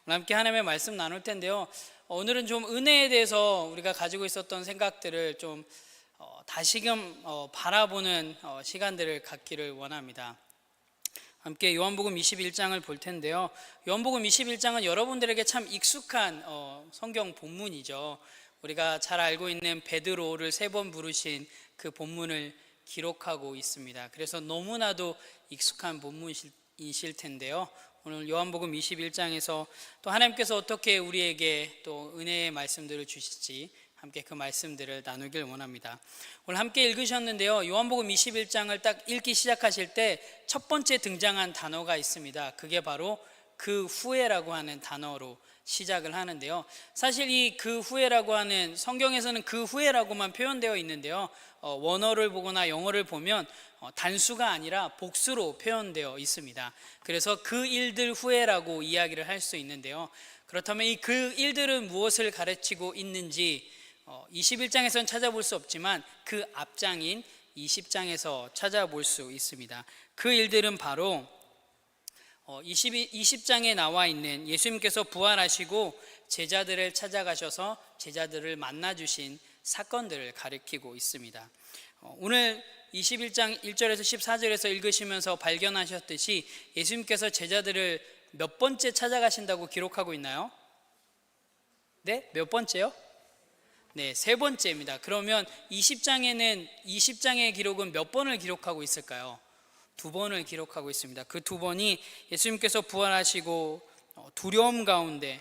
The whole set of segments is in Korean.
오늘 함께 하나님의 말씀 나눌 텐데요. 오늘은 좀 은혜에 대해서 우리가 가지고 있었던 생각들을 좀 다시금 바라보는 시간들을 갖기를 원합니다. 함께 요한복음 21장을 볼 텐데요. 요한복음 21장은 여러분들에게 참 익숙한 성경 본문이죠. 우리가 잘 알고 있는 베드로를 3번 부르신 그 본문을 기록하고 있습니다. 그래서 너무나도 익숙한 본문이실 텐데요. 오늘 요한복음 21장에서 또 하나님께서 어떻게 우리에게 또 은혜의 말씀들을 주실지 함께 그 말씀들을 나누길 원합니다. 오늘 함께 읽으셨는데요. 요한복음 21장을 딱 읽기 시작하실 때 첫 번째 등장한 단어가 있습니다. 그게 바로 그 후에라고 하는 단어로 시작을 하는데요. 사실 이 그 후에라고 하는, 성경에서는 그 후에라고만 표현되어 있는데요. 원어를 보거나 영어를 보면 단수가 아니라 복수로 표현되어 있습니다. 그래서 그 일들 후에라고 이야기를 할 수 있는데요. 그렇다면 이 그 일들은 무엇을 가르치고 있는지 21장에서는 찾아볼 수 없지만 그 앞장인 20장에서 찾아볼 수 있습니다. 그 일들은 바로 20장에 나와 있는 예수님께서 부활하시고 제자들을 찾아가셔서 제자들을 만나주신 사건들을 가리키고 있습니다. 오늘 21장 1절에서 14절에서 읽으시면서 발견하셨듯이 예수님께서 제자들을 몇 번째 찾아가신다고 기록하고 있나요? 네? 몇 번째요? 네, 3번째입니다. 그러면 20장의 기록은 몇 번을 기록하고 있을까요? 2번을 기록하고 있습니다. 그 2번이 예수님께서 부활하시고 두려움 가운데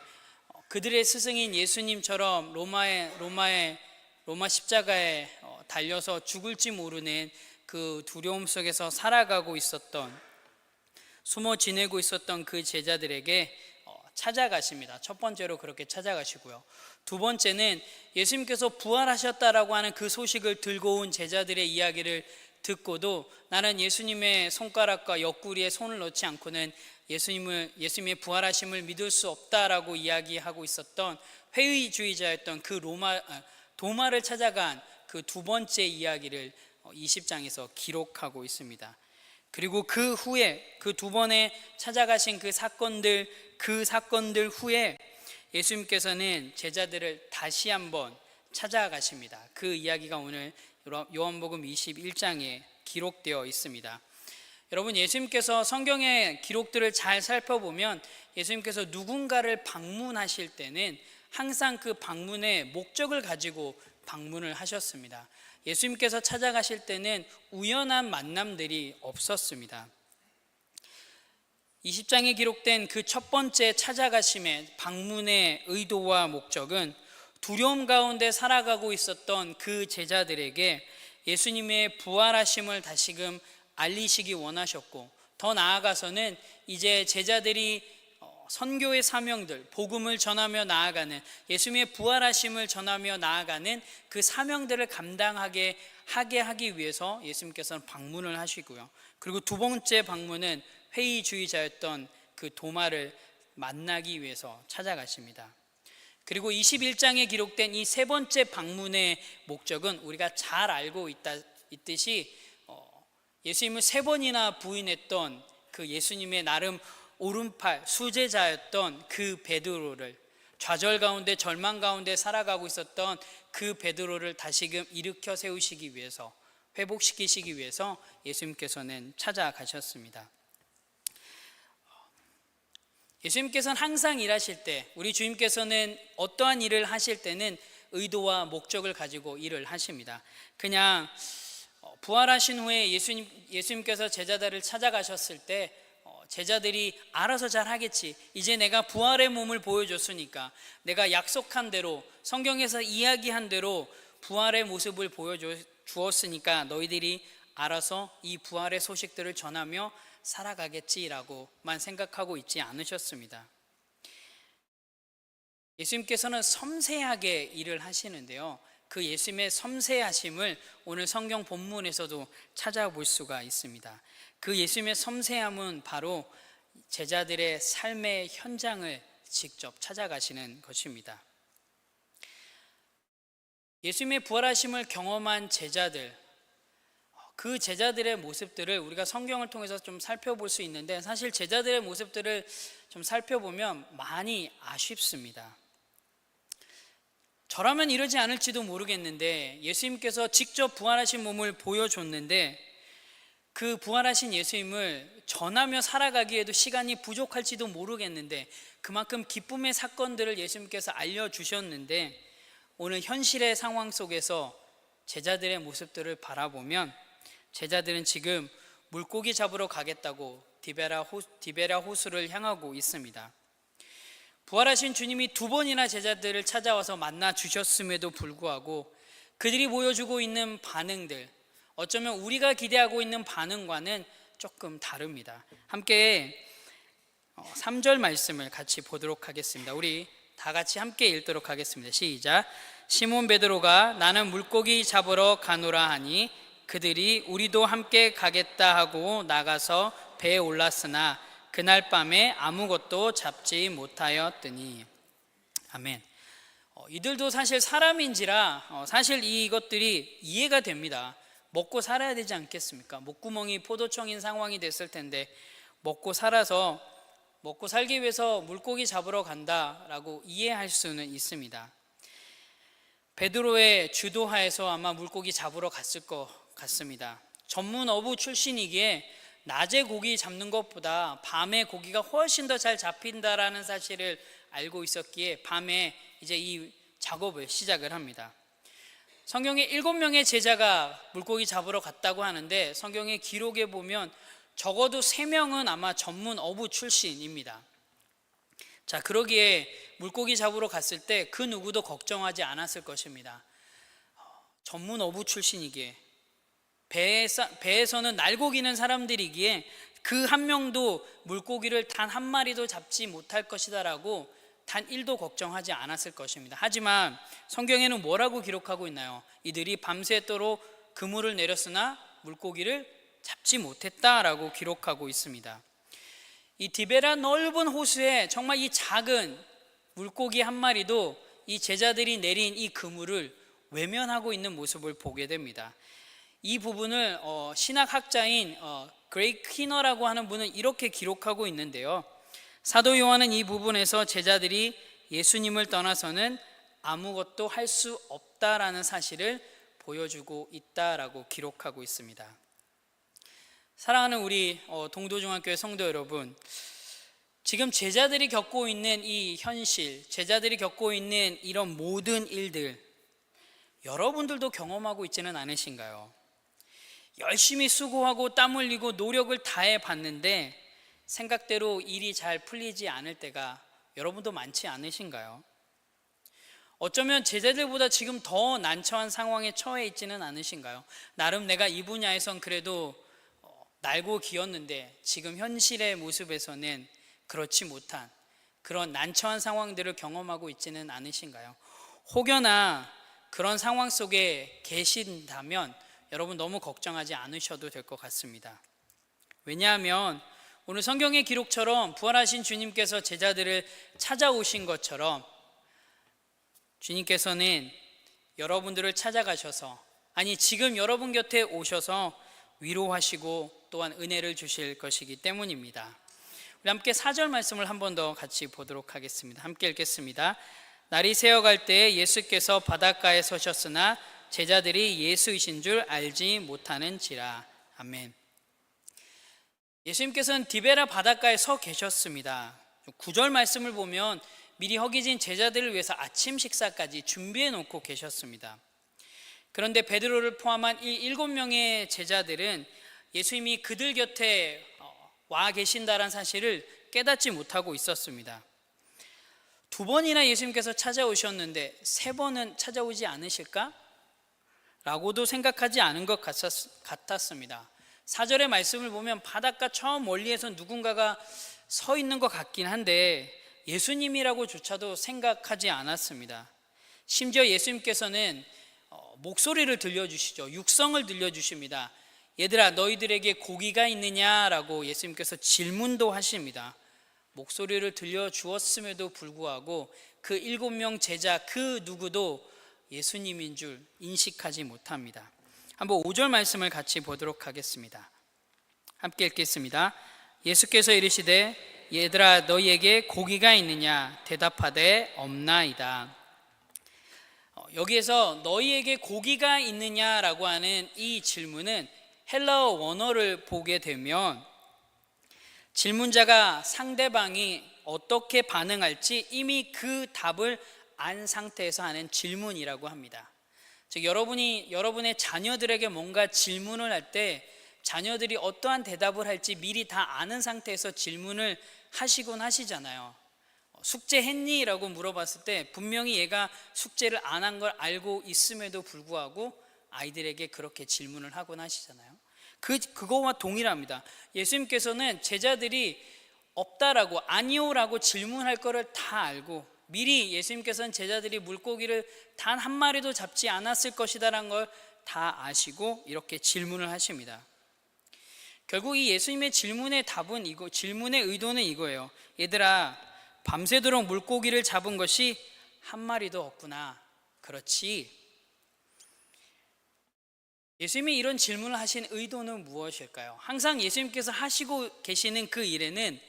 그들의 스승인 예수님처럼 로마 십자가에 달려서 죽을지 모르는 그 두려움 속에서 살아가고 있었던, 숨어 지내고 있었던 그 제자들에게 찾아가십니다. 첫 번째로 그렇게 찾아가시고요. 2번째는 예수님께서 부활하셨다라고 하는 그 소식을 들고 온 제자들의 이야기를 듣고도 나는 예수님의 손가락과 옆구리에 손을 넣지 않고는 예수님의 부활하심을 믿을 수 없다라고 이야기하고 있었던 회의주의자였던 그 도마를 찾아간 그 2번째 이야기를 20장에서 기록하고 있습니다. 그리고 그 후에 그 2번에 찾아가신 그 사건들 후에 예수님께서는 제자들을 다시 한번 찾아가십니다. 그 이야기가 오늘 요한복음 21장에 기록되어 있습니다. 여러분, 예수님께서 성경의 기록들을 잘 살펴보면 예수님께서 누군가를 방문하실 때는 항상 그 방문의 목적을 가지고 방문을 하셨습니다. 예수님께서 찾아가실 때는 우연한 만남들이 없었습니다. 20장에 기록된 그 첫 번째 찾아가심의 방문의 의도와 목적은 두려움 가운데 살아가고 있었던 그 제자들에게 예수님의 부활하심을 다시금 알리시기 원하셨고, 더 나아가서는 이제 제자들이 선교의 사명들, 복음을 전하며 나아가는, 예수님의 부활하심을 전하며 나아가는 그 사명들을 감당하게 하기 위해서 예수님께서는 방문을 하시고요. 그리고 2번째 방문은 회의주의자였던 그 도마를 만나기 위해서 찾아가십니다. 그리고 21장에 기록된 이 3번째 방문의 목적은 우리가 잘 알고 있듯이 예수님을 3번이나 부인했던 그 예수님의 나름 오른팔 수제자였던 그 베드로를, 좌절 가운데 절망 가운데 살아가고 있었던 그 베드로를 다시금 일으켜 세우시기 위해서, 회복시키시기 위해서 예수님께서는 찾아가셨습니다. 예수님께서는 항상 일하실 때, 우리 주님께서는 어떠한 일을 하실 때는 의도와 목적을 가지고 일을 하십니다. 그냥 부활하신 후에 예수님께서 제자들을 찾아가셨을 때 제자들이 알아서 잘 하겠지, 이제 내가 부활의 몸을 보여줬으니까, 내가 약속한 대로 성경에서 이야기한 대로 부활의 모습을 보여주었으니까 너희들이 알아서 이 부활의 소식들을 전하며 살아가겠지라고만 생각하고 있지 않으셨습니다. 예수님께서는 섬세하게 일을 하시는데요, 그 예수님의 섬세하심을 오늘 성경 본문에서도 찾아볼 수가 있습니다. 그 예수님의 섬세함은 바로 제자들의 삶의 현장을 직접 찾아가시는 것입니다. 예수님의 부활하심을 경험한 제자들, 그 제자들의 모습들을 우리가 성경을 통해서 좀 살펴볼 수 있는데, 사실 제자들의 모습들을 좀 살펴보면 많이 아쉽습니다. 저라면 이러지 않을지도 모르겠는데, 예수님께서 직접 부활하신 몸을 보여줬는데 그 부활하신 예수님을 전하며 살아가기에도 시간이 부족할지도 모르겠는데, 그만큼 기쁨의 사건들을 예수님께서 알려주셨는데, 오늘 현실의 상황 속에서 제자들의 모습들을 바라보면 제자들은 지금 물고기 잡으러 가겠다고 디베라 호수를 향하고 있습니다. 부활하신 주님이 2번이나 제자들을 찾아와서 만나 주셨음에도 불구하고 그들이 보여주고 있는 반응들, 어쩌면 우리가 기대하고 있는 반응과는 조금 다릅니다. 함께 3절 말씀을 같이 보도록 하겠습니다. 우리 다 같이 함께 읽도록 하겠습니다. 시작. 시몬 베드로가 나는 물고기 잡으러 가노라 하니 그들이 우리도 함께 가겠다 하고 나가서 배에 올랐으나 그날 밤에 아무것도 잡지 못하였더니. 아멘. 이들도 사실 사람인지라 사실 이것들이 이해가 됩니다. 먹고 살아야 되지 않겠습니까? 목구멍이 포도청인 상황이 됐을 텐데 먹고 살기 위해서 물고기 잡으러 간다라고 이해할 수는 있습니다. 베드로의 주도하에서 아마 물고기 잡으러 갔을 것 같습니다. 전문 어부 출신이기에 낮에 고기 잡는 것보다 밤에 고기가 훨씬 더 잘 잡힌다라는 사실을 알고 있었기에 밤에 이제 이 작업을 시작을 합니다. 성경에 7명의 제자가 물고기 잡으러 갔다고 하는데, 성경의 기록에 보면 적어도 3명은 아마 전문 어부 출신입니다. 자, 그러기에 물고기 잡으러 갔을 때 그 누구도 걱정하지 않았을 것입니다. 전문 어부 출신이기에 배에서는 날고 기는 사람들이기에 그 한 명도 물고기를 단 한 마리도 잡지 못할 것이다라고 단 1도 걱정하지 않았을 것입니다. 하지만 성경에는 뭐라고 기록하고 있나요? 이들이 밤새도록 그물을 내렸으나 물고기를 잡지 못했다라고 기록하고 있습니다. 이 디베라 넓은 호수에 정말 이 작은 물고기 한 마리도 이 제자들이 내린 이 그물을 외면하고 있는 모습을 보게 됩니다. 이 부분을 신학학자인 그레이 키너라고 하는 분은 이렇게 기록하고 있는데요. 사도 요한은 이 부분에서 제자들이 예수님을 떠나서는 아무것도 할 수 없다라는 사실을 보여주고 있다라고 기록하고 있습니다. 사랑하는 우리 동도중학교의 성도 여러분, 지금 제자들이 겪고 있는 이 현실, 제자들이 겪고 있는 이런 모든 일들, 여러분들도 경험하고 있지는 않으신가요? 열심히 수고하고 땀 흘리고 노력을 다해 봤는데 생각대로 일이 잘 풀리지 않을 때가 여러분도 많지 않으신가요? 어쩌면 제자들보다 지금 더 난처한 상황에 처해 있지는 않으신가요? 나름 내가 이 분야에선 그래도 날고 기었는데 지금 현실의 모습에서는 그렇지 못한 그런 난처한 상황들을 경험하고 있지는 않으신가요? 혹여나 그런 상황 속에 계신다면 여러분 너무 걱정하지 않으셔도 될 것 같습니다. 왜냐하면 오늘 성경의 기록처럼 부활하신 주님께서 제자들을 찾아오신 것처럼 주님께서는 여러분들을 찾아가셔서, 아니 지금 여러분 곁에 오셔서 위로하시고 또한 은혜를 주실 것이기 때문입니다. 우리 함께 4절 말씀을 한 번 더 같이 보도록 하겠습니다. 함께 읽겠습니다. 날이 새어갈 때 예수께서 바닷가에 서셨으나 제자들이 예수이신 줄 알지 못하는지라. 아멘. 예수님께서는 디베라 바닷가에 서 계셨습니다. 9절 말씀을 보면 미리 허기진 제자들을 위해서 아침 식사까지 준비해 놓고 계셨습니다. 그런데 베드로를 포함한 이 7명의 제자들은 예수님이 그들 곁에 와 계신다는 사실을 깨닫지 못하고 있었습니다. 2번이나 예수님께서 찾아오셨는데 3번은 찾아오지 않으실까? 라고도 생각하지 않은 것 같았습니다. 4절의 말씀을 보면 바닷가 저 멀리에서 누군가가 서 있는 것 같긴 한데 예수님이라고조차도 생각하지 않았습니다. 심지어 예수님께서는 목소리를 들려주시죠. 육성을 들려주십니다. 얘들아 너희들에게 고기가 있느냐라고 예수님께서 질문도 하십니다. 목소리를 들려주었음에도 불구하고 그 7명 제자 그 누구도 예수님인 줄 인식하지 못합니다. 한번 5절 말씀을 같이 보도록 하겠습니다. 함께 읽겠습니다. 예수께서 이르시되 얘들아 너희에게 고기가 있느냐 대답하되 없나이다. 여기에서 너희에게 고기가 있느냐라고 하는 이 질문은 헬라어 원어를 보게 되면 질문자가 상대방이 어떻게 반응할지 이미 그 답을 안 상태에서 하는 질문이라고 합니다. 즉 여러분의 자녀들에게 뭔가 질문을 할 때 자녀들이 어떠한 대답을 할지 미리 다 아는 상태에서 질문을 하시곤 하시잖아요. 숙제했니? 라고 물어봤을 때 분명히 얘가 숙제를 안 한 걸 알고 있음에도 불구하고 아이들에게 그렇게 질문을 하곤 하시잖아요. 그거와 동일합니다. 예수님께서는 제자들이 없다라고 아니오라고 질문할 거를 다 알고 미리 예수님께서는 제자들이 물고기를 단 한 마리도 잡지 않았을 것이다라는 걸 다 아시고 이렇게 질문을 하십니다. 결국 이 예수님의 질문의 의도는 이거예요. 얘들아, 밤새도록 물고기를 잡은 것이 한 마리도 없구나. 그렇지. 예수님이 이런 질문을 하신 의도는 무엇일까요? 항상 예수님께서 하시고 계시는 그 일에는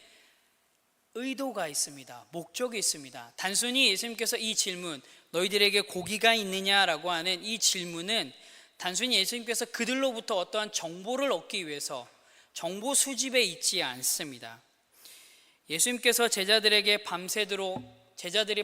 의도가 있습니다. 목적이 있습니다. 단순히 예수님께서 이 질문, 너희들에게 고기가 있느냐라고 하는 이 질문은 단순히 예수님께서 그들로부터 어떠한 정보를 얻기 위해서 정보 수집에 있지 않습니다. 예수님께서 제자들이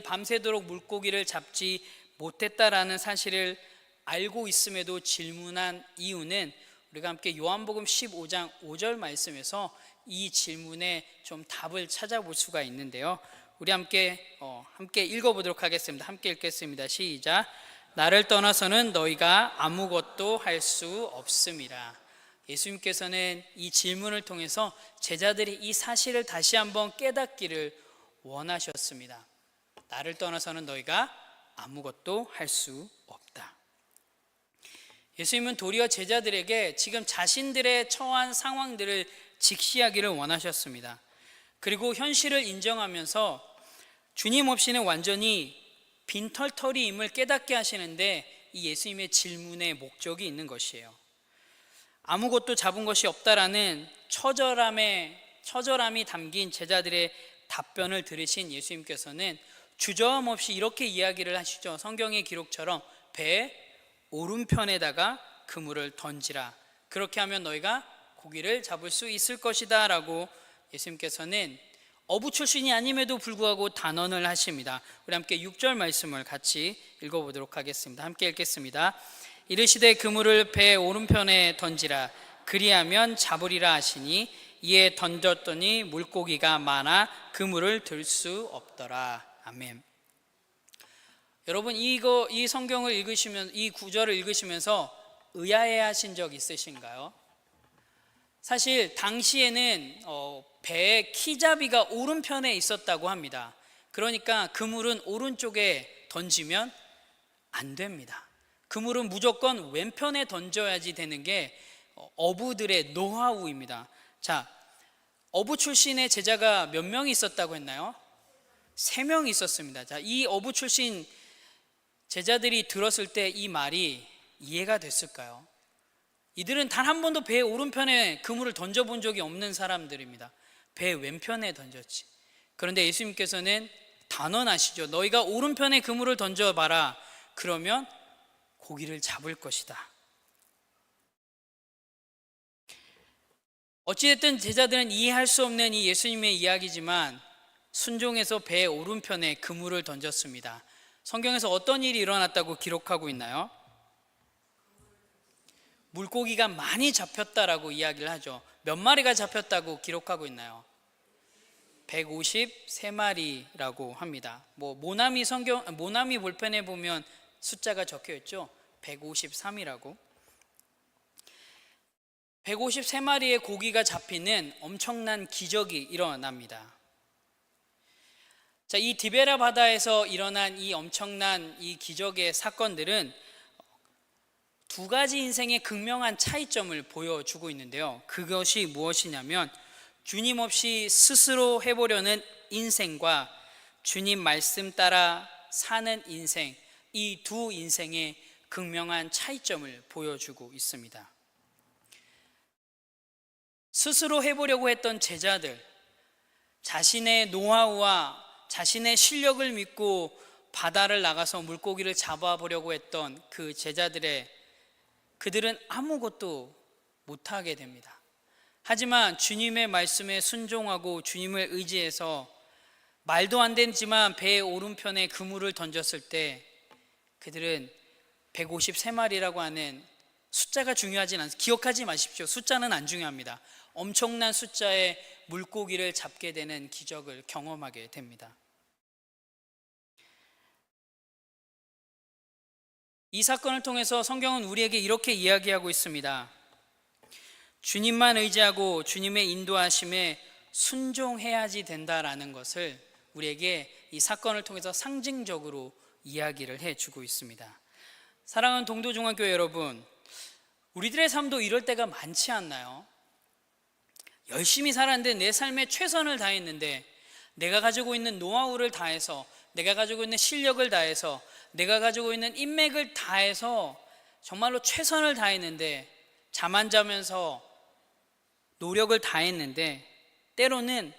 밤새도록 물고기를 잡지 못했다라는 사실을 알고 있음에도 질문한 이유는 우리가 함께 요한복음 15장 5절 말씀에서 이 질문에 좀 답을 찾아볼 수가 있는데요. 우리 함께 읽어보도록 하겠습니다. 함께 읽겠습니다. 시작. 나를 떠나서는 너희가 아무것도 할 수 없음이라. 예수님께서는 이 질문을 통해서 제자들이 이 사실을 다시 한번 깨닫기를 원하셨습니다. 나를 떠나서는 너희가 아무것도 할 수 없다. 예수님은 도리어 제자들에게 지금 자신들의 처한 상황들을 직시하기를 원하셨습니다. 그리고 현실을 인정하면서 주님 없이는 완전히 빈털터리임을 깨닫게 하시는데 이 예수님의 질문의 목적이 있는 것이에요. 아무것도 잡은 것이 없다라는 처절함이 담긴 제자들의 답변을 들으신 예수님께서는 주저함 없이 이렇게 이야기를 하시죠. 성경의 기록처럼 배 오른편에다가 그물을 던지라. 그렇게 하면 너희가 고기를 잡을 수 있을 것이다 라고 예수님께서는 어부 출신이 아님에도 불구하고 단언을 하십니다. 우리 함께 6절 말씀을 같이 읽어보도록 하겠습니다. 함께 읽겠습니다. 이르시되 그물을 배 오른편에 던지라. 그리하면 잡으리라 하시니 이에 던졌더니 물고기가 많아 그물을 들 수 없더라. 아멘. 여러분 이 성경을 읽으시면 이 구절을 읽으시면서 의아해 하신 적 있으신가요? 사실 당시에는 배의 키잡이가 오른편에 있었다고 합니다. 그러니까 그물은 오른쪽에 던지면 안 됩니다. 그물은 무조건 왼편에 던져야지 되는 게 어부들의 노하우입니다. 자, 어부 출신의 제자가 몇 명이 있었다고 했나요? 3명이 있었습니다. 자, 이 어부 출신 제자들이 들었을 때 이 말이 이해가 됐을까요? 이들은 단 한 번도 배 오른편에 그물을 던져본 적이 없는 사람들입니다. 배 왼편에 던졌지. 그런데 예수님께서는 단언하시죠. 너희가 오른편에 그물을 던져봐라. 그러면 고기를 잡을 것이다. 어찌됐든 제자들은 이해할 수 없는 이 예수님의 이야기지만 순종해서 배 오른편에 그물을 던졌습니다. 성경에서 어떤 일이 일어났다고 기록하고 있나요? 물고기가 많이 잡혔다라고 이야기를 하죠. 몇 마리가 잡혔다고 기록하고 있나요? 153마리라고 합니다. 모나미 볼펜에 보면 숫자가 적혀 있죠. 153이라고. 153마리의 고기가 잡히는 엄청난 기적이 일어납니다. 자, 이 디베라 바다에서 일어난 이 엄청난 이 기적의 사건들은 두 가지 인생의 극명한 차이점을 보여주고 있는데요. 그것이 무엇이냐면 주님 없이 스스로 해보려는 인생과 주님 말씀 따라 사는 인생, 이 두 인생의 극명한 차이점을 보여주고 있습니다. 스스로 해보려고 했던 제자들, 자신의 노하우와 자신의 실력을 믿고 바다를 나가서 물고기를 잡아보려고 했던 그 그들은 아무것도 못하게 됩니다. 하지만 주님의 말씀에 순종하고 주님을 의지해서 말도 안 되지만 배의 오른편에 그물을 던졌을 때 그들은 153마리라고 하는 숫자가 중요하진 않습니다. 기억하지 마십시오. 숫자는 안 중요합니다. 엄청난 숫자의 물고기를 잡게 되는 기적을 경험하게 됩니다. 이 사건을 통해서 성경은 우리에게 이렇게 이야기하고 있습니다. 주님만 의지하고 주님의 인도하심에 순종해야지 된다라는 것을 우리에게 이 사건을 통해서 상징적으로 이야기를 해주고 있습니다. 사랑하는 동도중앙교회 여러분, 우리들의 삶도 이럴 때가 많지 않나요? 열심히 살았는데 내 삶에 최선을 다했는데 내가 가지고 있는 노하우를 다해서, 내가 가지고 있는 실력을 다해서, 내가 가지고 있는 인맥을 다해서 정말로 최선을 다했는데, 잠 안 자면서 노력을 다했는데 때로는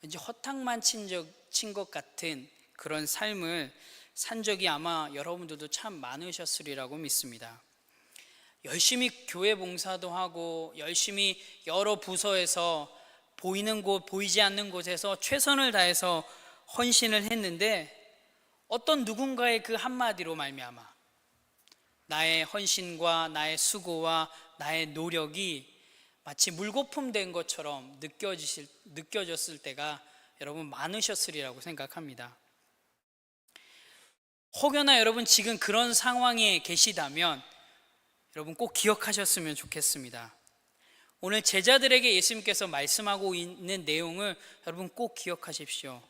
왠지 허탕만 친 것 같은 그런 삶을 산 적이 아마 여러분들도 참 많으셨으리라고 믿습니다. 열심히 교회 봉사도 하고 열심히 여러 부서에서 보이는 곳, 보이지 않는 곳에서 최선을 다해서 헌신을 했는데 어떤 누군가의 그 한마디로 말미암아 나의 헌신과 나의 수고와 나의 노력이 마치 물거품 된 것처럼 느껴졌을 때가 여러분 많으셨으리라고 생각합니다. 혹여나 여러분 지금 그런 상황에 계시다면 여러분 꼭 기억하셨으면 좋겠습니다. 오늘 제자들에게 예수님께서 말씀하고 있는 내용을 여러분 꼭 기억하십시오.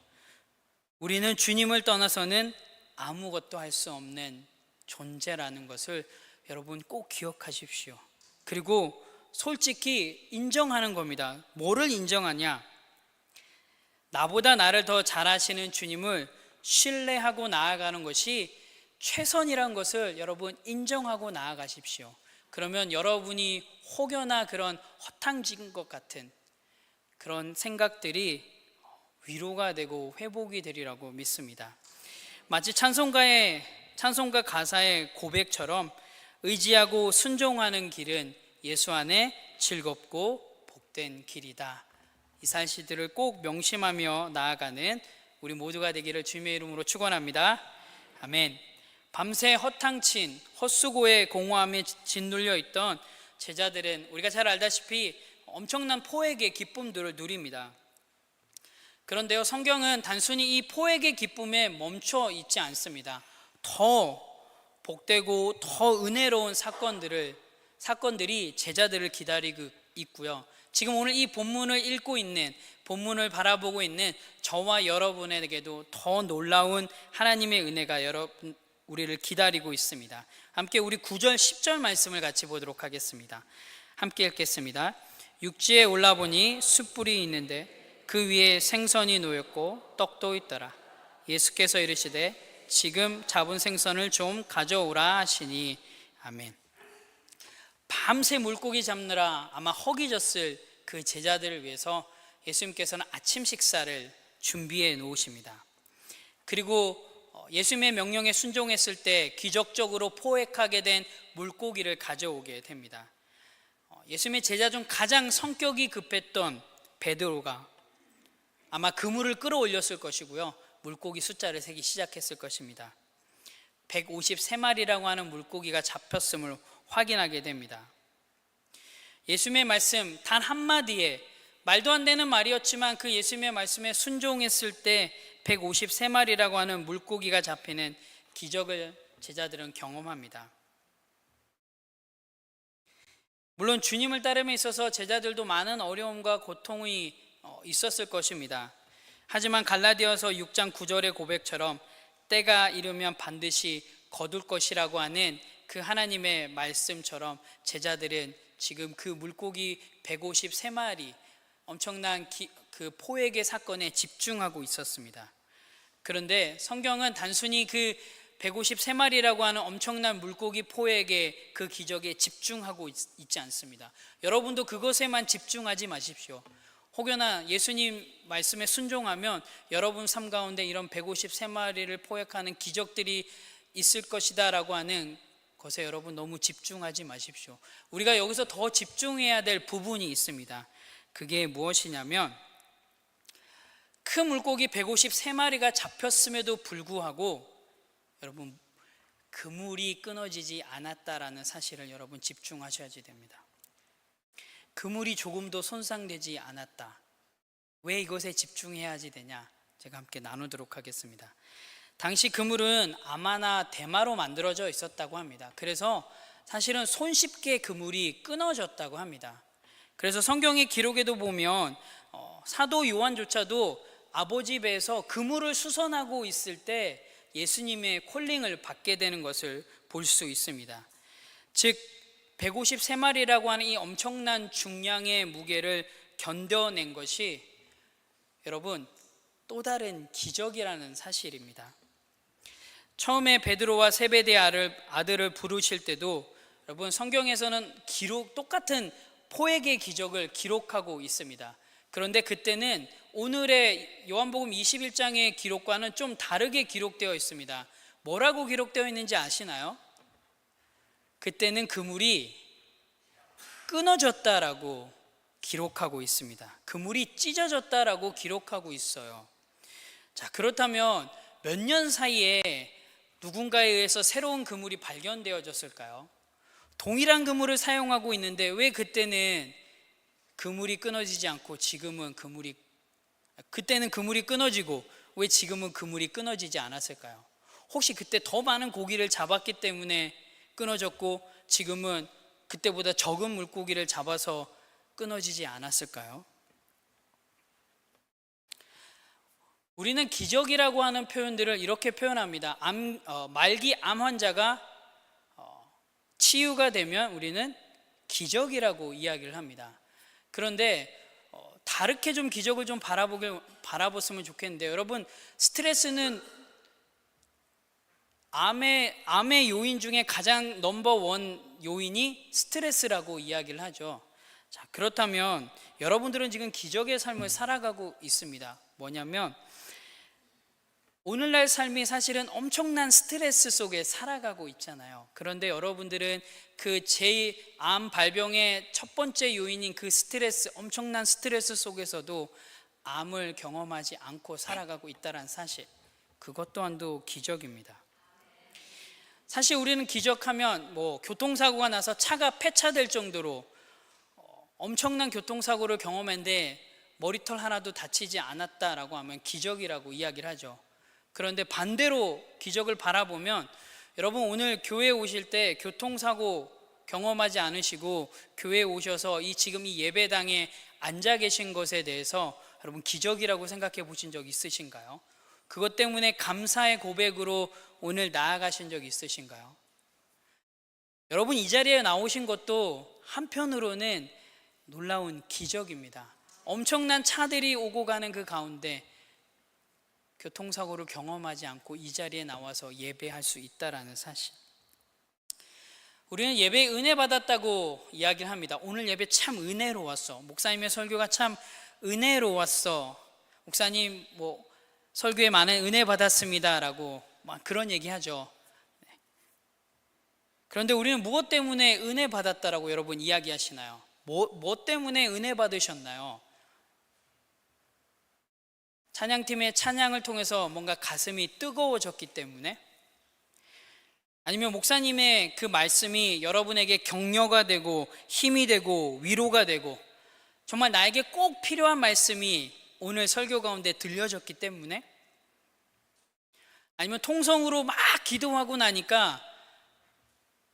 우리는 주님을 떠나서는 아무것도 할 수 없는 존재라는 것을 여러분 꼭 기억하십시오. 그리고 솔직히 인정하는 겁니다. 뭐를 인정하냐? 나보다 나를 더 잘하시는 주님을 신뢰하고 나아가는 것이 최선이란 것을 여러분 인정하고 나아가십시오. 그러면 여러분이 혹여나 그런 허탕진 것 같은 그런 생각들이 위로가 되고 회복이 되리라고 믿습니다. 마치 찬송가 가사의 고백처럼 의지하고 순종하는 길은 예수 안에 즐겁고 복된 길이다. 이 사실들을 꼭 명심하며 나아가는 우리 모두가 되기를 주님의 이름으로 축원합니다. 아멘. 밤새 허탕친 헛수고의 공허함에 짓눌려 있던 제자들은 우리가 잘 알다시피 엄청난 포획의 기쁨들을 누립니다. 그런데요, 성경은 단순히 이 포획의 기쁨에 멈춰 있지 않습니다. 더 복되고 더 은혜로운 사건들이 제자들을 기다리고 있고요. 지금 오늘 이 본문을 읽고 있는, 본문을 바라보고 있는 저와 여러분에게도 더 놀라운 하나님의 은혜가 우리를 기다리고 있습니다. 함께 우리 9절 10절 말씀을 같이 보도록 하겠습니다. 함께 읽겠습니다. 육지에 올라보니 숯불이 있는데 그 위에 생선이 놓였고 떡도 있더라. 예수께서 이르시되 지금 잡은 생선을 좀 가져오라 하시니. 아멘. 밤새 물고기 잡느라 아마 허기졌을 그 제자들을 위해서 예수님께서는 아침 식사를 준비해 놓으십니다. 그리고 예수님의 명령에 순종했을 때 기적적으로 포획하게 된 물고기를 가져오게 됩니다. 예수님의 제자 중 가장 성격이 급했던 베드로가 아마 그물을 끌어올렸을 것이고요, 물고기 숫자를 세기 시작했을 것입니다. 153마리라고 하는 물고기가 잡혔음을 확인하게 됩니다. 예수님의 말씀 단 한마디에, 말도 안 되는 말이었지만 그 예수님의 말씀에 순종했을 때 153마리라고 하는 물고기가 잡히는 기적을 제자들은 경험합니다. 물론 주님을 따름에 있어서 제자들도 많은 어려움과 고통이 있었을 것입니다. 하지만 갈라디아서 6장 9절의 고백처럼 때가 이르면 반드시 거둘 것이라고 하는 그 하나님의 말씀처럼 제자들은 지금 그 물고기 153마리 엄청난 그 포획의 사건에 집중하고 있었습니다. 그런데 성경은 단순히 그 153마리라고 하는 엄청난 물고기 포획의 그 기적에 집중하고 있지 않습니다. 여러분도 그것에만 집중하지 마십시오. 혹여나 예수님 말씀에 순종하면 여러분 삶 가운데 이런 153마리를 포획하는 기적들이 있을 것이다 라고 하는 것에 여러분 너무 집중하지 마십시오. 우리가 여기서 더 집중해야 될 부분이 있습니다. 그게 무엇이냐면, 큰 물고기 153마리가 잡혔음에도 불구하고 여러분 그물이 끊어지지 않았다라는 사실을 여러분 집중하셔야지 됩니다. 그물이 조금도 손상되지 않았다. 왜 이것에 집중해야지 되냐? 제가 함께 나누도록 하겠습니다. 당시 그물은 아마나 대마로 만들어져 있었다고 합니다. 그래서 사실은 손쉽게 그물이 끊어졌다고 합니다. 그래서 성경의 기록에도 보면 사도 요한조차도 아버지 배에서 그물을 수선하고 있을 때 예수님의 콜링을 받게 되는 것을 볼 수 있습니다. 즉 153마리라고 하는 이 엄청난 중량의 무게를 견뎌낸 것이 여러분 또 다른 기적이라는 사실입니다. 처음에 베드로와 세베대의 아들을 부르실 때도 여러분 성경에서는 똑같은 포획의 기적을 기록하고 있습니다. 그런데 그때는 오늘의 요한복음 21장의 기록과는 좀 다르게 기록되어 있습니다. 뭐라고 기록되어 있는지 아시나요? 그때는 그물이 끊어졌다라고 기록하고 있습니다. 그물이 찢어졌다라고 기록하고 있어요. 자, 그렇다면 몇 년 사이에 누군가에 의해서 새로운 그물이 발견되어졌을까요? 동일한 그물을 사용하고 있는데 왜 그때는 그물이 끊어지지 않고 그때는 그물이 끊어지고 왜 지금은 그물이 끊어지지 않았을까요? 혹시 그때 더 많은 고기를 잡았기 때문에 끊어졌고 지금은 그때보다 적은 물고기를 잡아서 끊어지지 않았을까요? 우리는 기적이라고 하는 표현들을 이렇게 표현합니다. 말기 암 환자가 치유가 되면 우리는 기적이라고 이야기를 합니다. 그런데 다르게 좀 기적을 좀 바라봤으면 좋겠는데, 여러분 스트레스는 암의 요인 중에 가장 넘버원 요인이 스트레스라고 이야기를 하죠. 자, 그렇다면 여러분들은 지금 기적의 삶을 살아가고 있습니다. 뭐냐면 오늘날 삶이 사실은 엄청난 스트레스 속에 살아가고 있잖아요. 그런데 여러분들은 그 암 발병의 첫 번째 요인인 그 엄청난 스트레스 속에서도 암을 경험하지 않고 살아가고 있다는 사실, 그것 또한도 기적입니다. 사실 우리는 기적하면 교통사고가 나서 차가 폐차될 정도로 엄청난 교통사고를 경험했는데 머리털 하나도 다치지 않았다라고 하면 기적이라고 이야기를 하죠. 그런데 반대로 기적을 바라보면, 여러분 오늘 교회에 오실 때 교통사고 경험하지 않으시고 교회에 오셔서 지금 이 예배당에 앉아 계신 것에 대해서 여러분 기적이라고 생각해 보신 적 있으신가요? 그것 때문에 감사의 고백으로 오늘 나아가신 적 있으신가요? 여러분 이 자리에 나오신 것도 한편으로는 놀라운 기적입니다. 엄청난 차들이 오고 가는 그 가운데 교통사고를 경험하지 않고 이 자리에 나와서 예배할 수 있다라는 사실. 우리는 예배에 은혜 받았다고 이야기를 합니다. 오늘 예배 참 은혜로웠어. 목사님의 설교가 참 은혜로웠어. 목사님 설교에 많은 은혜 받았습니다라고 그런 얘기하죠. 그런데 우리는 무엇 때문에 은혜 받았다라고 여러분 이야기하시나요? 뭐 때문에 은혜 받으셨나요? 찬양팀의 찬양을 통해서 뭔가 가슴이 뜨거워졌기 때문에? 아니면 목사님의 그 말씀이 여러분에게 격려가 되고 힘이 되고 위로가 되고 정말 나에게 꼭 필요한 말씀이 오늘 설교 가운데 들려졌기 때문에? 아니면 통성으로 막 기도하고 나니까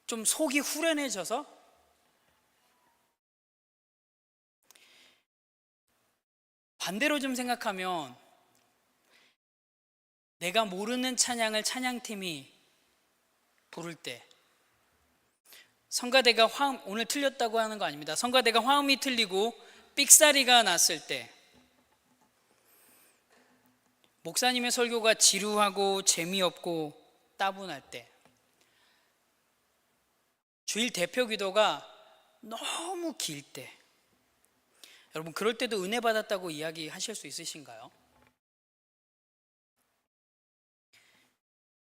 좀 속이 후련해져서? 반대로 좀 생각하면 내가 모르는 찬양을 찬양팀이 부를 때, 성가대가 오늘 틀렸다고 하는 거 아닙니다. 성가대가 화음이 틀리고 삑사리가 났을 때, 목사님의 설교가 지루하고 재미없고 따분할 때, 주일 대표 기도가 너무 길 때, 여러분 그럴 때도 은혜 받았다고 이야기하실 수 있으신가요?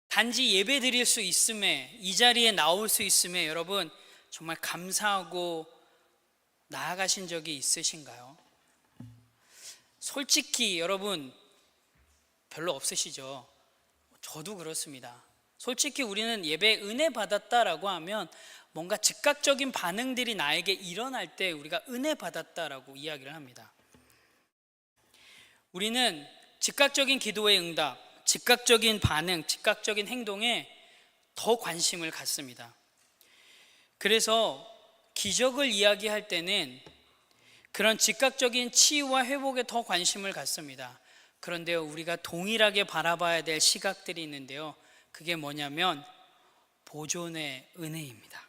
단지 예배 드릴 수 있음에, 이 자리에 나올 수 있음에 여러분 정말 감사하고 나아가신 적이 있으신가요? 솔직히 여러분 별로 없으시죠? 저도 그렇습니다. 솔직히 우리는 예배 은혜 받았다라고 하면 뭔가 즉각적인 반응들이 나에게 일어날 때 우리가 은혜 받았다라고 이야기를 합니다. 우리는 즉각적인 기도의 응답, 즉각적인 반응, 즉각적인 행동에 더 관심을 갖습니다. 그래서 기적을 이야기할 때는 그런 즉각적인 치유와 회복에 더 관심을 갖습니다. 그런데요, 우리가 동일하게 바라봐야 될 시각들이 있는데요, 그게 뭐냐면 보존의 은혜입니다.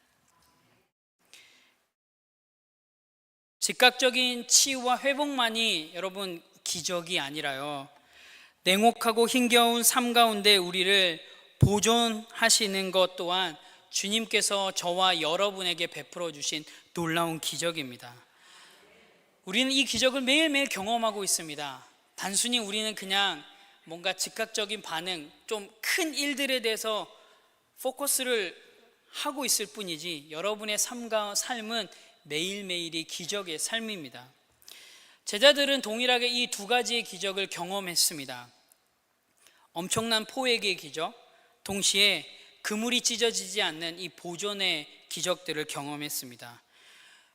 즉각적인 치유와 회복만이 여러분 기적이 아니라요, 냉혹하고 힘겨운 삶 가운데 우리를 보존하시는 것 또한 주님께서 저와 여러분에게 베풀어 주신 놀라운 기적입니다. 우리는 이 기적을 매일매일 경험하고 있습니다. 단순히 우리는 그냥 뭔가 즉각적인 반응, 좀 큰 일들에 대해서 포커스를 하고 있을 뿐이지 여러분의 삶은 매일매일이 기적의 삶입니다. 제자들은 동일하게 이 두 가지의 기적을 경험했습니다. 엄청난 포획의 기적, 동시에 그물이 찢어지지 않는 이 보존의 기적들을 경험했습니다.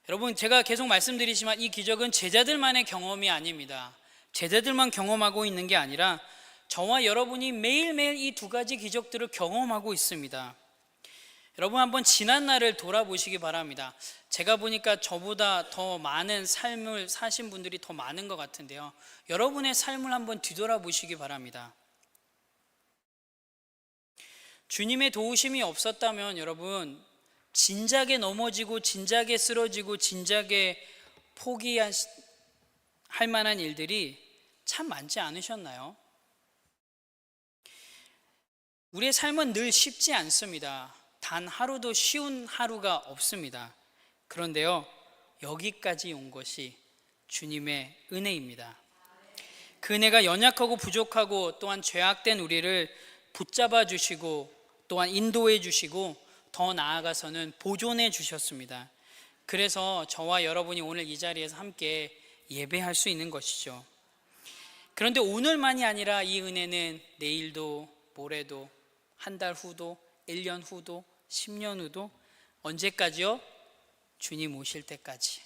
여러분, 제가 계속 말씀드리지만 이 기적은 제자들만의 경험이 아닙니다. 제자들만 경험하고 있는 게 아니라 저와 여러분이 매일매일 이 두 가지 기적들을 경험하고 있습니다. 여러분 한번 지난 날을 돌아보시기 바랍니다. 제가 보니까 저보다 더 많은 삶을 사신 분들이 더 많은 것 같은데요, 여러분의 삶을 한번 뒤돌아보시기 바랍니다. 주님의 도우심이 없었다면 여러분 진작에 넘어지고 진작에 쓰러지고 진작에 포기할 만한 일들이 참 많지 않으셨나요? 우리의 삶은 늘 쉽지 않습니다. 단 하루도 쉬운 하루가 없습니다. 그런데요, 여기까지 온 것이 주님의 은혜입니다. 그 은혜가 연약하고 부족하고 또한 죄악된 우리를 붙잡아 주시고 또한 인도해 주시고 더 나아가서는 보존해 주셨습니다. 그래서 저와 여러분이 오늘 이 자리에서 함께 예배할 수 있는 것이죠. 그런데 오늘만이 아니라 이 은혜는 내일도 모레도 한 달 후도 1년 후도 10년 후도 언제까지요? 주님 오실 때까지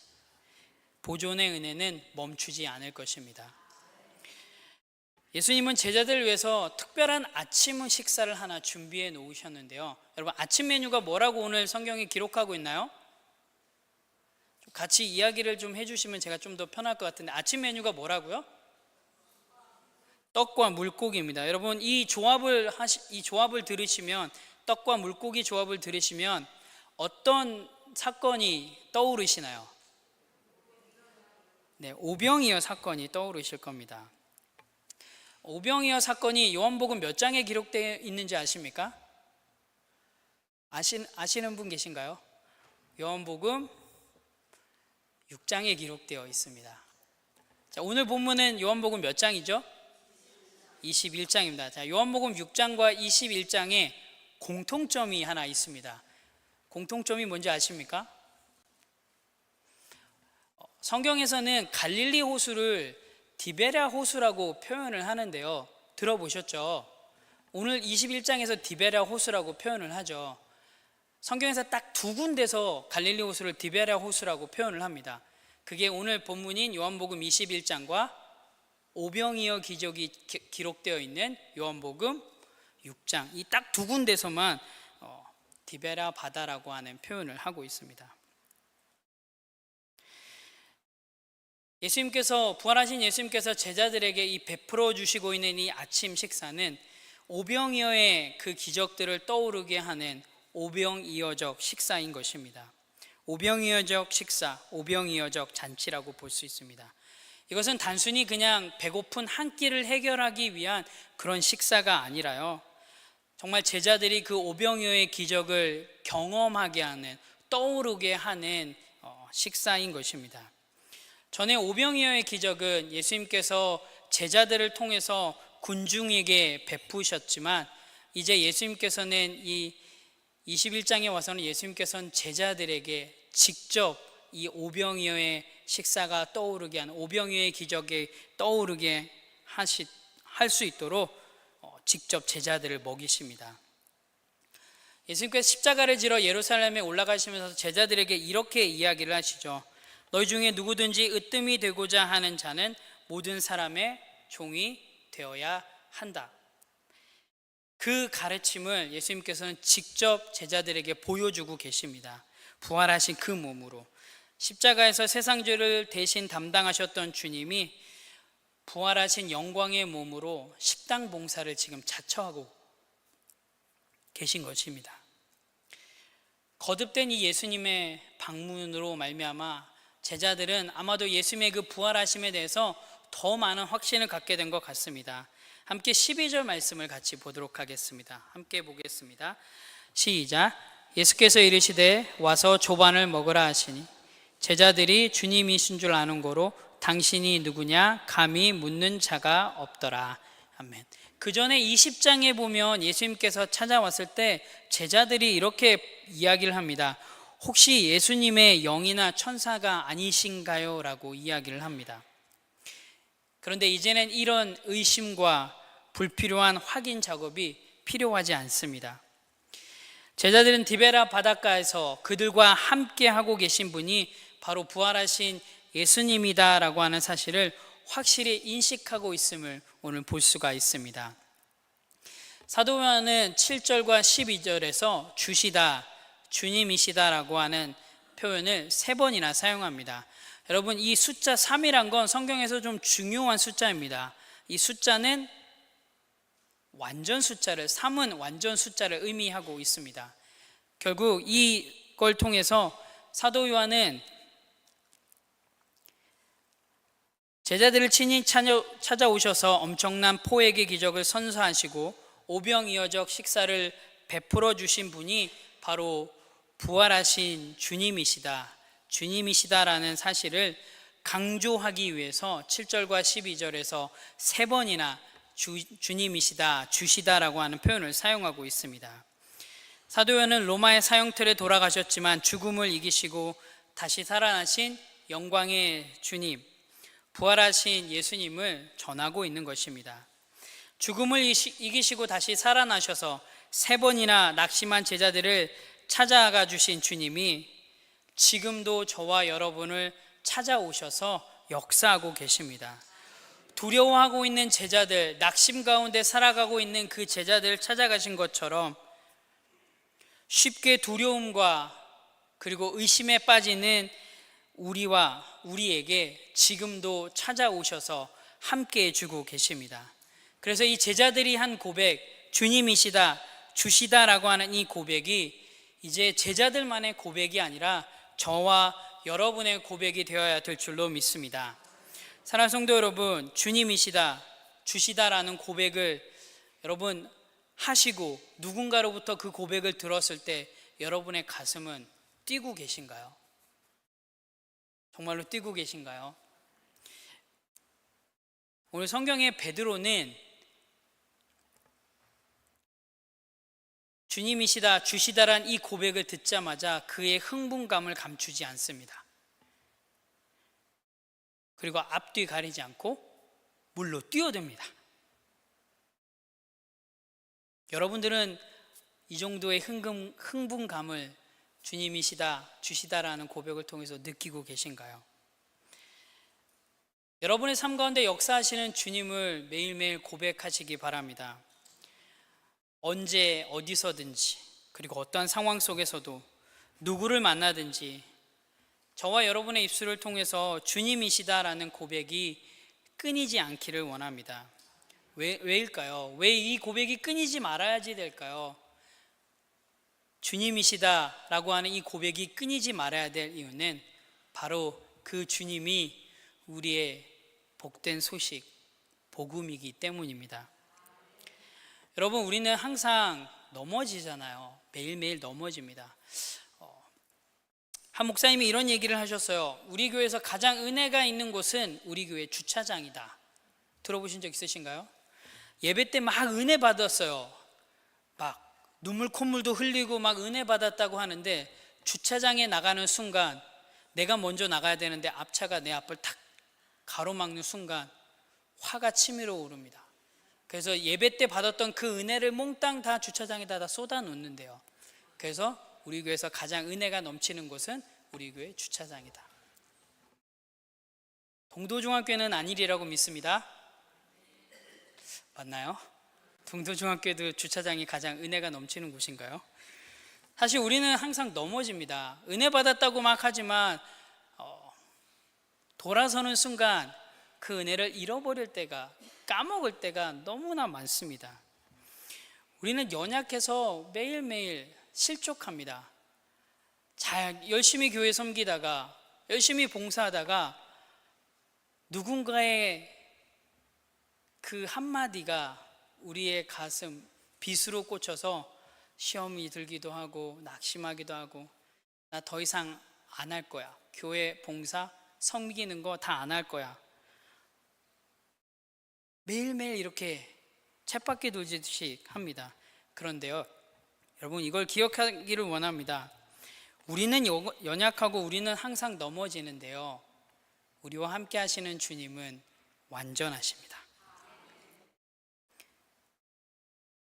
보존의 은혜는 멈추지 않을 것입니다. 예수님은 제자들을 위해서 특별한 아침 식사를 하나 준비해 놓으셨는데요, 여러분 아침 메뉴가 뭐라고 오늘 성경에 기록하고 있나요? 같이 이야기를 좀 해주시면 제가 좀 더 편할 것 같은데, 아침 메뉴가 뭐라고요? 떡과 물고기입니다. 여러분 이 조합을 들으시면, 떡과 물고기 조합을 들으시면 어떤 사건이 떠오르시나요? 네, 오병이어 사건이 떠오르실 겁니다. 오병이어 사건이 요한복음 몇 장에 기록되어 있는지 아십니까? 아시는 분 계신가요? 요한복음 6장에 기록되어 있습니다. 자, 오늘 본문은 요한복음 몇 장이죠? 21장입니다. 자, 요한복음 6장과 21장에 공통점이 하나 있습니다. 공통점이 뭔지 아십니까? 성경에서는 갈릴리 호수를 디베랴 호수라고 표현을 하는데요, 들어보셨죠? 오늘 21장에서 디베랴 호수라고 표현을 하죠. 성경에서 딱 두 군데서 갈릴리 호수를 디베랴 호수라고 표현을 합니다. 그게 오늘 본문인 요한복음 21장과 오병이어 기적이 기록되어 있는 요한복음 6장, 이 딱 두 군데서만 디베랴 바다라고 하는 표현을 하고 있습니다. 부활하신 예수님께서 제자들에게 이 베풀어 주시고 있는 이 아침 식사는 오병이어의 그 기적들을 떠오르게 하는 오병이어적 식사인 것입니다. 오병이어적 식사, 오병이어적 잔치라고 볼 수 있습니다. 이것은 단순히 그냥 배고픈 한 끼를 해결하기 위한 그런 식사가 아니라요, 정말 제자들이 그 오병이어의 기적을 경험하게 하는, 떠오르게 하는 식사인 것입니다. 전에 오병이어의 기적은 예수님께서 제자들을 통해서 군중에게 베푸셨지만, 이제 예수님께서는 이 21장에 와서는 예수님께서는 제자들에게 직접 이 오병이어의 식사가 떠오르게 하는, 오병이어의 기적이 떠오르게 할 수 있도록 직접 제자들을 먹이십니다. 예수님께서 십자가를 지러 예루살렘에 올라가시면서 제자들에게 이렇게 이야기를 하시죠. 너희 중에 누구든지 으뜸이 되고자 하는 자는 모든 사람의 종이 되어야 한다. 그 가르침을 예수님께서는 직접 제자들에게 보여주고 계십니다. 부활하신 그 몸으로 십자가에서 세상 죄를 대신 담당하셨던 주님이 부활하신 영광의 몸으로 십당 봉사를 지금 자처하고 계신 것입니다. 거듭된 이 예수님의 방문으로 말미암아 제자들은 아마도 예수님의 그 부활하심에 대해서 더 많은 확신을 갖게 된 것 같습니다. 함께 12절 말씀을 같이 보도록 하겠습니다. 함께 보겠습니다. 시작. 예수께서 이르시되 와서 조반을 먹으라 하시니 제자들이 주님이신 줄 아는 고로 당신이 누구냐 감히 묻는 자가 없더라. 아멘. 그 전에 20장에 보면 예수님께서 찾아왔을 때 제자들이 이렇게 이야기를 합니다. 혹시 예수님의 영이나 천사가 아니신가요? 라고 이야기를 합니다. 그런데 이제는 이런 의심과 불필요한 확인 작업이 필요하지 않습니다. 제자들은 디베라 바닷가에서 그들과 함께 하고 계신 분이 바로 부활하신 예수님이다 라고 하는 사실을 확실히 인식하고 있음을 오늘 볼 수가 있습니다. 사도 요한은 7절과 12절에서 주시다, 주님이시다 라고 하는 표현을 3번이나 사용합니다. 여러분, 이 숫자 3이란 건 성경에서 좀 중요한 숫자입니다. 이 숫자는 완전 숫자를, 3은 완전 숫자를 의미하고 있습니다. 결국 이걸 통해서 사도 요한은 제자들을 친히 찾아오셔서 엄청난 포획의 기적을 선사하시고 오병이어적 식사를 베풀어 주신 분이 바로 부활하신 주님이시다라는 사실을 강조하기 위해서 7절과 12절에서 3번이나 주님이시다, 주시다라고 하는 표현을 사용하고 있습니다. 사도 요한은 로마의 사형틀에 돌아가셨지만 죽음을 이기시고 다시 살아나신 영광의 주님, 부활하신 예수님을 전하고 있는 것입니다. 죽음을 이기시고 다시 살아나셔서 3번이나 낙심한 제자들을 찾아가 주신 주님이 지금도 저와 여러분을 찾아오셔서 역사하고 계십니다. 두려워하고 있는 제자들, 낙심 가운데 살아가고 있는 그 제자들을 찾아가신 것처럼 쉽게 두려움과 그리고 의심에 빠지는 우리에게 지금도 찾아오셔서 함께 해주고 계십니다. 그래서 이 제자들이 한 고백, 주님이시다, 주시다라고 하는 이 고백이 이제 제자들만의 고백이 아니라 저와 여러분의 고백이 되어야 될 줄로 믿습니다. 사랑하는 성도 여러분, 주님이시다, 주시다라는 고백을 여러분 하시고 누군가로부터 그 고백을 들었을 때 여러분의 가슴은 뛰고 계신가요? 정말로 뛰고 계신가요? 오늘 성경의 베드로는 주님이시다, 주시다란 이 고백을 듣자마자 그의 흥분감을 감추지 않습니다. 그리고 앞뒤 가리지 않고 물로 뛰어듭니다. 여러분들은 이 정도의 흥분감을 주님이시다, 주시다라는 고백을 통해서 느끼고 계신가요? 여러분의 삶 가운데 역사하시는 주님을 매일매일 고백하시기 바랍니다. 언제 어디서든지 그리고 어떠한 상황 속에서도 누구를 만나든지 저와 여러분의 입술을 통해서 주님이시다라는 고백이 끊이지 않기를 원합니다. 왜일까요? 왜 이 고백이 끊이지 말아야지 될까요? 주님이시다라고 하는 이 고백이 끊이지 말아야 될 이유는 바로 그 주님이 우리의 복된 소식, 복음이기 때문입니다. 여러분, 우리는 항상 넘어지잖아요. 매일매일 넘어집니다. 한 목사님이 이런 얘기를 하셨어요. 우리 교회에서 가장 은혜가 있는 곳은 우리 교회 주차장이다. 들어보신 적 있으신가요? 예배 때 막 은혜 받았어요. 막 눈물 콧물도 흘리고 막 은혜 받았다고 하는데 주차장에 나가는 순간, 내가 먼저 나가야 되는데 앞차가 내 앞을 탁 가로막는 순간 화가 치밀어 오릅니다. 그래서 예배 때 받았던 그 은혜를 몽땅 다 주차장에다 다 쏟아 놓는데요. 그래서 우리 교회에서 가장 은혜가 넘치는 곳은 우리 교회 주차장이다. 동도중학교는 아니리라고 믿습니다. 맞나요? 동도중학교도 주차장이 가장 은혜가 넘치는 곳인가요? 사실 우리는 항상 넘어집니다. 은혜 받았다고 막 하지만 돌아서는 순간 그 은혜를 잃어버릴 때가, 까먹을 때가 너무나 많습니다. 우리는 연약해서 매일매일 실족합니다. 열심히 교회 섬기다가, 열심히 봉사하다가 누군가의 그 한마디가 우리의 가슴 빗으로 꽂혀서 시험이 들기도 하고 낙심하기도 하고, 나 더 이상 안 할 거야. 교회 봉사, 섬기는 거 다 안 할 거야. 매일매일 이렇게 쳇바퀴 돌듯이 합니다. 그런데요, 여러분, 이걸 기억하기를 원합니다. 우리는 연약하고 우리는 항상 넘어지는데요, 우리와 함께 하시는 주님은 완전하십니다.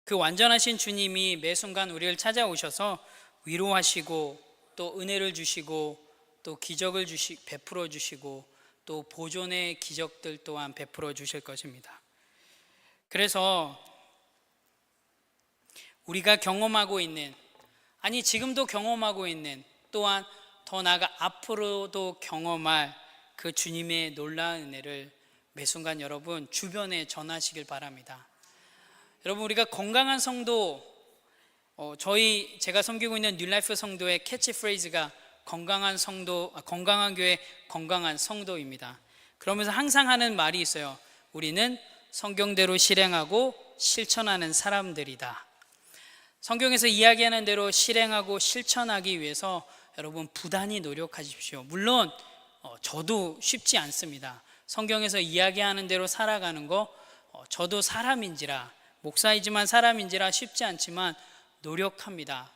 그 완전하신 주님이 매 순간 우리를 찾아오셔서 위로하시고 또 은혜를 주시고 또 기적을 베풀어 주시고 또 보존의 기적들 또한 베풀어 주실 것입니다. 그래서 우리가 경험하고 있는, 아니 지금도 경험하고 있는, 또한 더 나아가 앞으로도 경험할 그 주님의 놀라운 은혜를 매 순간 여러분 주변에 전하시길 바랍니다. 여러분, 우리가 건강한 성도, 제가 섬기고 있는 뉴라이프 성도의 캐치프레이즈가 건강한 교회, 건강한 성도입니다. 그러면서 항상 하는 말이 있어요. 우리는 성경대로 실행하고 실천하는 사람들이다. 성경에서 이야기하는 대로 실행하고 실천하기 위해서 여러분 부단히 노력하십시오. 물론 저도 쉽지 않습니다. 성경에서 이야기하는 대로 살아가는 거, 저도 사람인지라, 목사이지만 사람인지라 쉽지 않지만 노력합니다.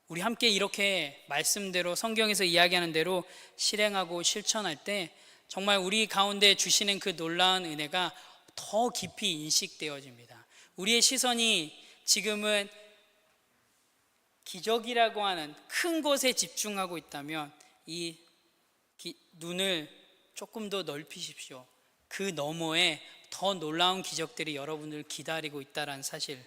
우리 함께 이렇게 말씀대로, 성경에서 이야기하는 대로 실행하고 실천할 때 정말 우리 가운데 주시는 그 놀라운 은혜가 더 깊이 인식되어집니다. 우리의 시선이 지금은 기적이라고 하는 큰 것에 집중하고 있다면 이 눈을 조금 더 넓히십시오. 그 너머에 더 놀라운 기적들이 여러분을 기다리고 있다는 사실,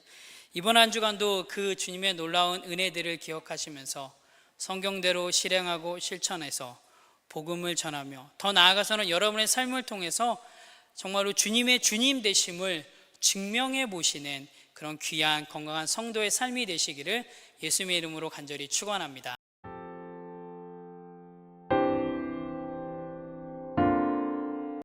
이번 한 주간도 그 주님의 놀라운 은혜들을 기억하시면서 성경대로 실행하고 실천해서 복음을 전하며, 더 나아가서는 여러분의 삶을 통해서 정말로 주님의 주님 되심을 증명해 보시는 그런 귀한 건강한 성도의 삶이 되시기를 예수님의 이름으로 간절히 축원합니다.